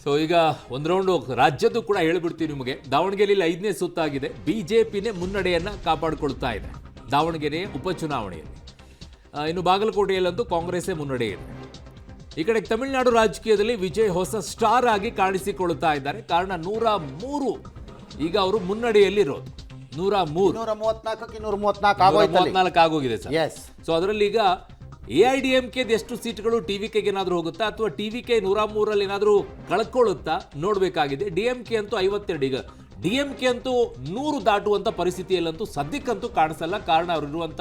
So ಈಗ ಒಂದು round ರಾಜ್ಯದ್ದು ಕೂಡ ಹೇಳಿಬಿಡ್ತೀವಿ ನಿಮಗೆ. ದಾವಣಗೆರೆಯಲ್ಲಿ 5ನೇ ಸುತ್ತಾಗಿದೆ. ಬಿಜೆಪಿನೇ ಮುನ್ನಡೆಯನ್ನು ಕಾಪಾಡಿಕೊಳ್ತಾ ಇದೆ ದಾವಣಗೆರೆಯ ಉಪಚುನಾವಣೆಯಲ್ಲಿ. ಇನ್ನು ಬಾಗಲಕೋಟೆಯಲ್ಲಂತೂ ಕಾಂಗ್ರೆಸ್ಸೇ ಮುನ್ನಡೆ ಇದೆ. ಈ ಕಡೆ ತಮಿಳುನಾಡು ರಾಜಕೀಯದಲ್ಲಿ ವಿಜಯ್ ಹೊಸ ಸ್ಟಾರ್ ಆಗಿ ಕಾಣಿಸಿಕೊಳ್ತಾ ಇದ್ದಾರೆ. ಕಾರಣ 103 ಈಗ ಅವರು ಮುನ್ನಡೆಯಲ್ಲಿರೋದು. 134 ಆಗೋಗಿದೆ ಸರ್. ಸೊ ಅದರಲ್ಲಿ ಈಗ AIDMK ಎಷ್ಟು ಸೀಟ್ಗಳು TVK ಏನಾದರೂ ಹೋಗುತ್ತಾ ಅಥವಾ TVK 103ರಲ್ಲಿ ಏನಾದರೂ ಕಳ್ಕೊಳ್ಳುತ್ತಾ ನೋಡಬೇಕಾಗಿದೆ. DMK ಅಂತೂ 52. ಈಗ DMK ಅಂತೂ 100 ದಾಟುವಂತ ಪರಿಸ್ಥಿತಿಯಲ್ಲಂತೂ ಸದ್ಯಕ್ಕಂತೂ ಕಾಣಿಸಲ್ಲ. ಕಾರಣ ಅವರಿರುವಂತ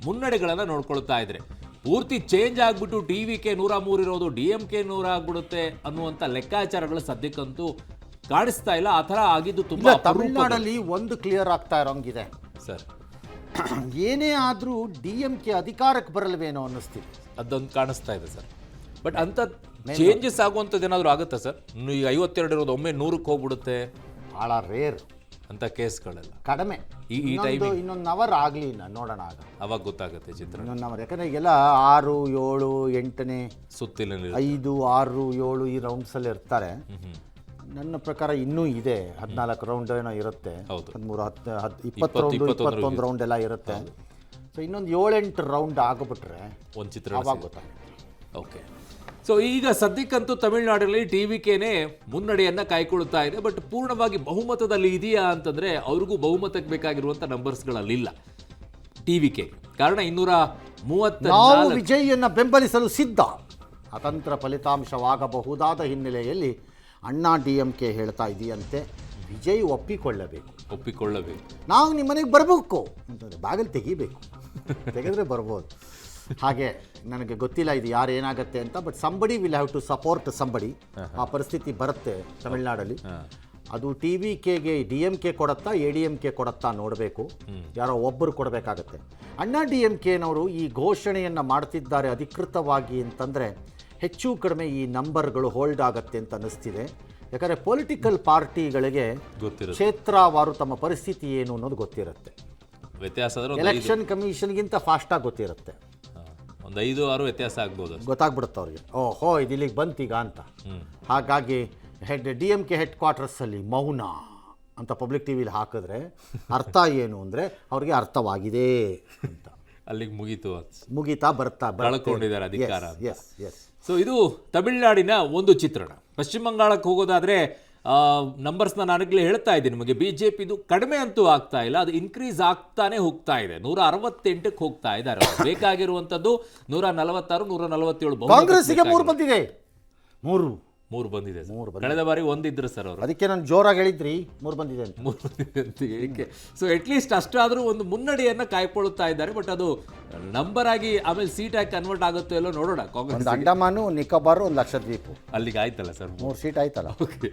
ಮುನ್ನಡೆಗಳನ್ನ ನೋಡ್ಕೊಳ್ತಾ ಇದ್ರೆ ಪೂರ್ತಿ ಚೇಂಜ್ ಆಗ್ಬಿಟ್ಟು TVK 103 ಇರೋದು DMK 100 ಆಗ್ಬಿಡುತ್ತೆ ಅನ್ನುವಂತ ಲೆಕ್ಕಾಚಾರಗಳು ಸದ್ಯಕ್ಕಂತೂ ಕಾಣಿಸ್ತಾ ಇಲ್ಲ. ಆ ಥರ ಆಗಿದ್ದು ತುಂಬಾ ತಮಿಳುನಾಡಲ್ಲಿ ಒಂದು ಕ್ಲಿಯರ್ ಆಗ್ತಾ ಇರೋಂಗಿದೆ ಸರ್. ಏನೇ ಆದರೂ DMK ಅಧಿಕಾರಕ್ಕೆ ಬರಲ್ವೇನೋ ಅನ್ನಿಸ್ತಿದೆ. ಅದೊಂದು ಕಾಣಿಸ್ತಾ ಇದೆ ಸರ್. ಬಟ್ ಅಂತ ಚೇಂಜಸ್ ಆಗುವಂಥದ್ದು ಏನಾದರೂ ಆಗುತ್ತಾ ಸರ್? ಈಗ 52 ಇರೋದು ಒಮ್ಮೆ 100ಕ್ಕೆ ಹೋಗ್ಬಿಡುತ್ತೆ, ಭಾಳ ರೇರ್ ಅಂತ ಕೇಸ್ಗಳೆಲ್ಲ ಕಡಿಮೆ. ಈ ಟೈಮಿಂಗ್ ಇನ್ನೊಂದು ಅವರ್ ಆಗಲಿ, ನೋಡೋಣ ಅವಾಗ ಗೊತ್ತಾಗುತ್ತೆ ಚಿತ್ರ. ಇನ್ನೊಂದು ಅವರ್, ಯಾಕಂದರೆ ಈಗೆಲ್ಲ 6, 7, 8ನೇ ಸುತ್ತಿನಲ್ಲಿ 5, 6, 7 ಈ ರೌಂಡ್ಸಲ್ಲಿ ಇರ್ತಾರೆ. ನನ್ನ ಪ್ರಕಾರ ಇನ್ನೂ ಇದೆ 14 ರೌಂಡ್ ಏನೋ ಇರುತ್ತೆ, 13, 10, 20 ರೌಂಡ್, 21 ರೌಂಡ್ ಎಲ್ಲ ಇರುತ್ತೆ. ಸೊ ಇನ್ನೊಂದು 7-8 ರೌಂಡ್ ಆಗಿಬಿಟ್ರೆ ಒಂದು ಚಿತ್ರ ಅವಾಗ ಗೊತ್ತಾಗುತ್ತೆ. ಓಕೆ. ಸೊ ಈಗ ಸದ್ಯಕ್ಕಂತೂ ತಮಿಳುನಾಡಿನಲ್ಲಿ TVKನೇ ಮುನ್ನಡೆಯನ್ನ ಕಾಯ್ಕೊಳ್ತಾ ಇದೆ. ಬಟ್ ಪೂರ್ಣವಾಗಿ ಬಹುಮತದಲ್ಲಿ ಇದೆಯಾ ಅಂತಂದ್ರೆ ಅವ್ರಿಗೂ ಬಹುಮತಕ್ಕೆ ಬೇಕಾಗಿರುವಂತ ನಂಬರ್ಸ್ಗಳಲ್ಲಿಲ್ಲ TVK. ಕಾರಣ 234 ನಾವು ವಿಜಯನ್ನ ಬೆಂಬಲಿಸಲು ಸಿದ್ಧ. ಅತಂತ್ರ ಫಲಿತಾಂಶವಾಗಬಹುದಾದ ಹಿನ್ನೆಲೆಯಲ್ಲಿ ಅಣ್ಣಾ DMK ಹೇಳ್ತಾ ಇದೆಯಂತೆ, ವಿಜಯ್ ಒಪ್ಪಿಕೊಳ್ಳಬೇಕು. ನಾವು ನಿಮ್ಮ ಮನೆಗೆ ಬರಬೇಕು ಅಂತಂದರೆ ಬಾಗಿಲು ತೆಗಿಬೇಕು, ತೆಗೆದ್ರೆ ಬರ್ಬೋದು. ಹಾಗೆ ನನಗೆ ಗೊತ್ತಿಲ್ಲ ಇದು ಯಾರು ಏನಾಗುತ್ತೆ ಅಂತ. But somebody will have to support somebody. ಆ ಪರಿಸ್ಥಿತಿ ಬರುತ್ತೆ ತಮಿಳ್ನಾಡಲ್ಲಿ. ಅದು TVKಗೆ DMK ಕೊಡುತ್ತಾ ADMK ಕೊಡುತ್ತಾ ನೋಡಬೇಕು. ಯಾರೋ ಒಬ್ಬರು ಕೊಡಬೇಕಾಗತ್ತೆ. ಅಣ್ಣಾ DMKನವರು ಈ ಘೋಷಣೆಯನ್ನು ಮಾಡ್ತಿದ್ದಾರೆ ಅಧಿಕೃತವಾಗಿ ಅಂತಂದರೆ ಹೆಚ್ಚು ಕಡಿಮೆ ಈ ನಂಬರ್ಗಳು ಹೋಲ್ಡ್ ಆಗತ್ತೆ ಅಂತ ಅನ್ನಿಸ್ತಿದೆ. ಯಾಕಂದರೆ ಪೊಲಿಟಿಕಲ್ ಪಾರ್ಟಿಗಳಿಗೆ ಕ್ಷೇತ್ರವಾರು ತಮ್ಮ ಪರಿಸ್ಥಿತಿ ಏನು ಅನ್ನೋದು ಗೊತ್ತಿರುತ್ತೆ. ಎಲೆಕ್ಷನ್ ಕಮಿಷನ್ಗಿಂತ ಫಾಸ್ಟಾಗಿ ಗೊತ್ತಿರುತ್ತೆ. ಒಂದು 5-6 ವ್ಯತ್ಯಾಸ ಆಗ್ಬೋದು, ಗೊತ್ತಾಗ್ಬಿಡುತ್ತೆ ಅವ್ರಿಗೆ. ಓಹೋ ಇದು ಇಲ್ಲಿಗೆ ಬಂತೀಗ ಅಂತ. ಹಾಗಾಗಿ DMK ಹೆಡ್ ಕ್ವಾರ್ಟರ್ಸಲ್ಲಿ ಮೌನ ಅಂತ ಪಬ್ಲಿಕ್ ಟಿವಿಲಿ ಹಾಕಿದ್ರೆ ಅರ್ಥ ಏನು ಅಂದರೆ ಅವ್ರಿಗೆ ಅರ್ಥವಾಗಿದೆ ಅಂತ. ಅಲ್ಲಿಗೆ ಮುಗೀತಾ ಬರ್ತಾ ಕಳ್ಕೊಂಡಿದ್ದಾರೆ ಅಧಿಕಾರ. ಎಸ್. ಸೊ ಇದು ತಮಿಳುನಾಡಿನ ಒಂದು ಚಿತ್ರಣ. ಪಶ್ಚಿಮ ಬಂಗಾಳಕ್ಕೆ ಹೋಗೋದಾದ್ರೆ ನಂಬರ್ಸ್ನ ನಾನಾಗಲೇ ಹೇಳ್ತಾ ಇದ್ದೀನಿ ನಿಮಗೆ. BJPದು ಕಡಿಮೆ ಅಂತೂ ಆಗ್ತಾ ಇಲ್ಲ, ಅದು ಇನ್ಕ್ರೀಸ್ ಆಗ್ತಾನೆ ಹೋಗ್ತಾ ಇದೆ. 168ಕ್ಕೆ ಹೋಗ್ತಾ ಇದ್ದಾರೆ. ಬೇಕಾಗಿರುವಂಥದ್ದು 146, 147. ಕಾಂಗ್ರೆಸ್ಸಿಗೆ 3 ಬಂದಿದೆ. 3 ಬಂದಿದೆ. ಕಳೆದ ಬಾರಿ 1 ಇದ್ರು ಸರ್ ಅವರು. ಅದಕ್ಕೆ ನಾನು ಜೋರಾಗಿ ಹೇಳಿದ್ರಿ 3 ಬಂದಿದೆ ಅಂತ. 3 ಬಂದಿದೆ ಅಂತ ಏಕೆ? ಸೊ ಅಟ್ಲೀಸ್ಟ್ ಅಷ್ಟಾದರೂ ಒಂದು ಮುನ್ನಡೆಯನ್ನ ಕಾಯ್ಕೊಳ್ಳುತ್ತಾ ಇದ್ದಾರೆ. ಬಟ್ ಅದು ನಂಬರ್ ಆಗಿ ಆಮೇಲೆ ಸೀಟ್ ಆಗಿ ಕನ್ವರ್ಟ್ ಆಗುತ್ತೋ ಎಲ್ಲೋ ನೋಡೋಣ. ಕಾಂಗ್ರೆಸ್ ಅಂಡಮಾನು, ನಿಕೋಬಾರ್, ಒಂದು ಲಕ್ಷದ್ವೀಪ ಅಲ್ಲಿಗೆ ಆಯ್ತಲ್ಲ ಸರ್, 3 ಸೀಟ್ ಆಯ್ತಲ್ಲ. ಓಕೆ.